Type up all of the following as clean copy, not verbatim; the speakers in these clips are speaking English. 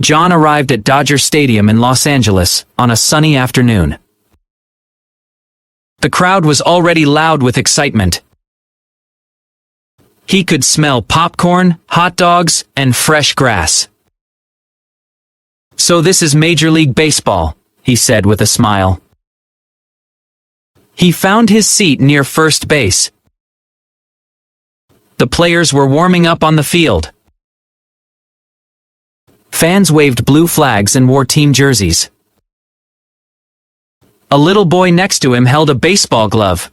John arrived at Dodger Stadium in Los Angeles on a sunny afternoon. The crowd was already loud with excitement. He could smell popcorn, hot dogs, and fresh grass. "So this is Major League Baseball," he said with a smile. He found his seat near first base. The players were warming up on the field. Fans waved blue flags and wore team jerseys. A little boy next to him held a baseball glove.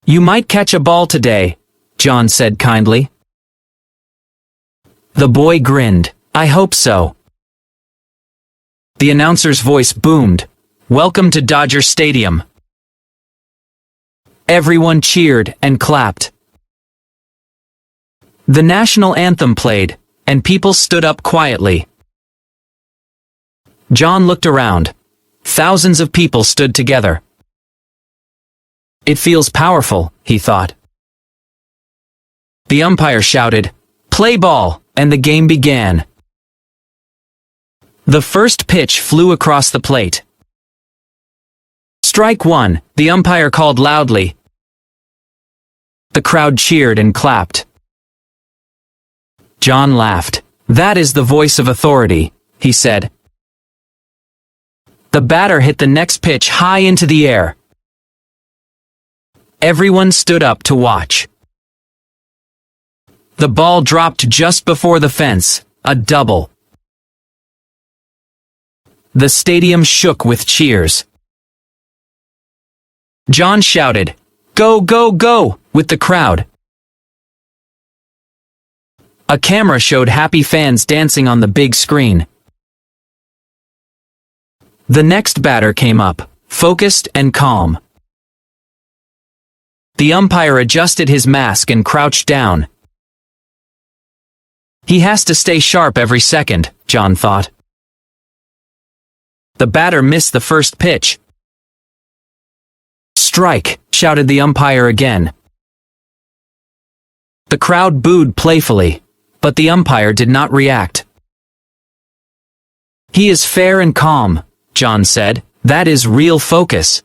"You might catch a ball today," John said kindly. The boy grinned. "I hope so." The announcer's voice boomed. "Welcome to Dodger Stadium." Everyone cheered and clapped. The national anthem played, and people stood up quietly. John looked around. Thousands of people stood together. "It feels powerful," he thought. The umpire shouted, "Play ball," and the game began. The first pitch flew across the plate. "Strike one," the umpire called loudly. The crowd cheered and clapped. John laughed. "That is the voice of authority," he said. The batter hit the next pitch high into the air. Everyone stood up to watch. The ball dropped just before the fence, a double. The stadium shook with cheers. John shouted, "Go, go, go!" with the crowd. A camera showed happy fans dancing on the big screen. The next batter came up, focused and calm. The umpire adjusted his mask and crouched down. He has to stay sharp every second, John thought. The batter missed the first pitch. "Strike!" shouted the umpire again. The crowd booed playfully, but the umpire did not react. "He is fair and calm," John said. "That is real focus."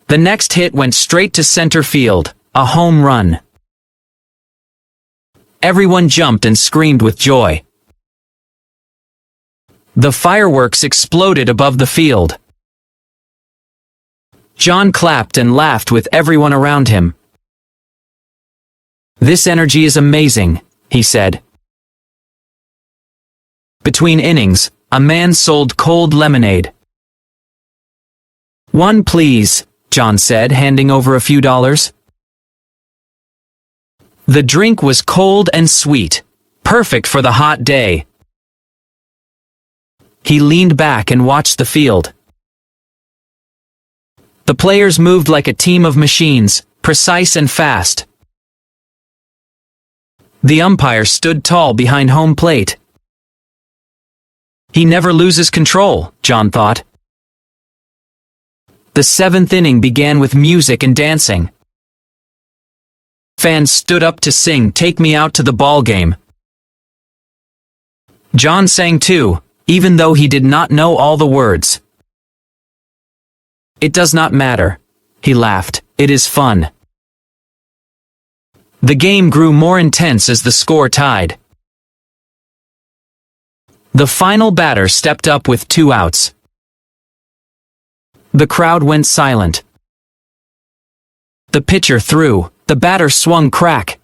The next hit went straight to center field, a home run. Everyone jumped and screamed with joy. The fireworks exploded above the field. John clapped and laughed with everyone around him. "This energy is amazing," he said. Between innings, a man sold cold lemonade. "One, please," John said, handing over a few dollars. The drink was cold and sweet, perfect for the hot day. He leaned back and watched the field. The players moved like a team of machines, precise and fast. The umpire stood tall behind home plate. He never loses control, John thought. The seventh inning began with music and dancing. Fans stood up to sing "Take Me Out to the Ball Game." John sang too, even though he did not know all the words. "It does not matter," he laughed. "It is fun." The game grew more intense as the score tied. The final batter stepped up with 2 outs. The crowd went silent. The pitcher threw. The batter swung crack.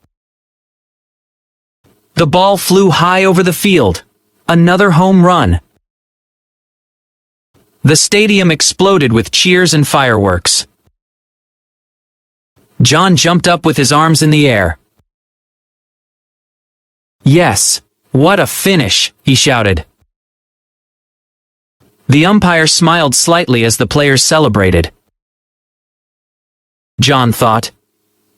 The ball flew high over the field. Another home run. The stadium exploded with cheers and fireworks. John jumped up with his arms in the air. "Yes, what a finish," he shouted. The umpire smiled slightly as the players celebrated. John thought,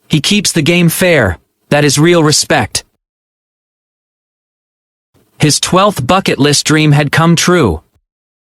"He keeps the game fair. That is real respect." His 12th bucket list dream had come true.